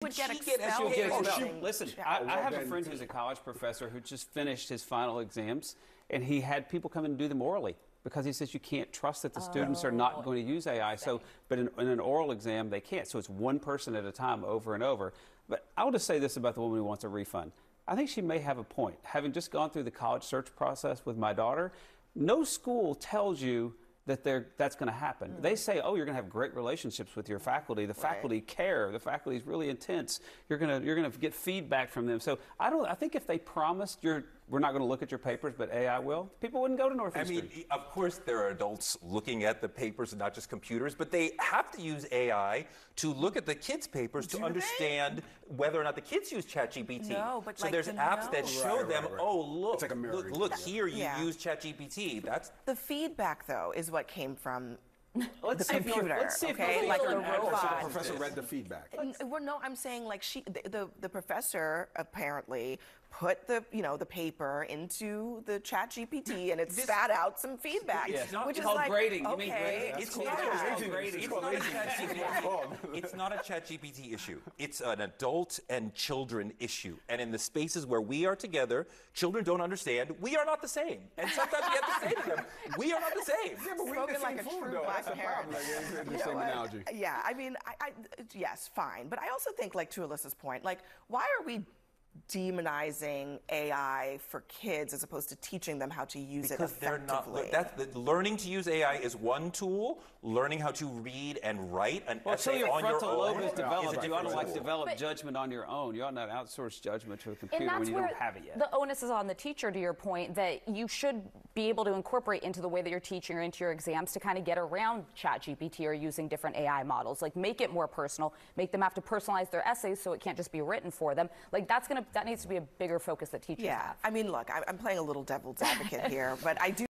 would get She get expelled. expelled. Listen, I have a friend who's a college professor who just finished his final exams, and he had people come in and do them orally because he says you can't trust that the students are not going to use AI. So, but in an oral exam, they can't. So it's one person at a time over and over. But I'll just say this about the woman who wants a refund. I think she may have a point. Having just gone through the college search process with my daughter, no school tells you that that's going to happen. They say, oh, you're going to have great relationships with your faculty. The faculty care. The faculty is really intense. You're going to get feedback from them. So I think if they promised we're not going to look at your papers, but AI will, people wouldn't go to Northeastern. I mean, of course, there are adults looking at the papers and not just computers, but they have to use AI to look at the kids' papers to understand whether or not the kids use ChatGPT. No, but so like there's apps that show them, oh, look, It's like a mirror look here, you use ChatGPT. That's the feedback, though, is what came from Let's the computer. Let's see if okay, like the The robot. professor read the feedback. Well, no, I'm saying like the professor apparently put the paper into the ChatGPT and it spat out some feedback, which is called like grading. okay, You mean grading? It's It's not called grading. It's not a ChatGPT issue. It's an adult and children issue. And in the spaces where we are together, children don't understand. We are not the same. And sometimes we have to say to them, we are not the same. Yeah, but we eat Spoken the like same a food, true though. black That's the parent. problem. Like, the You same know what? analogy. Yeah, I mean, yes, fine. But I also think, like to Alyssa's point, like why are we demonizing AI for kids as opposed to teaching them how to use it effectively? Learning to use AI is one tool. Learning how to read and write an until essay your on your frontal lobe own is developed, you ought to tool. develop judgment on your own. You ought not outsource judgment to a computer And that's when you where don't have it yet. the onus is on the teacher, to your point, that you should be able to incorporate into the way that you're teaching or into your exams to kind of get around ChatGPT or using different AI models. Like make it more personal, make them have to personalize their essays so it can't just be written for them. Like that needs to be a bigger focus that teachers have. I mean, look, I'm playing a little devil's advocate here, but I do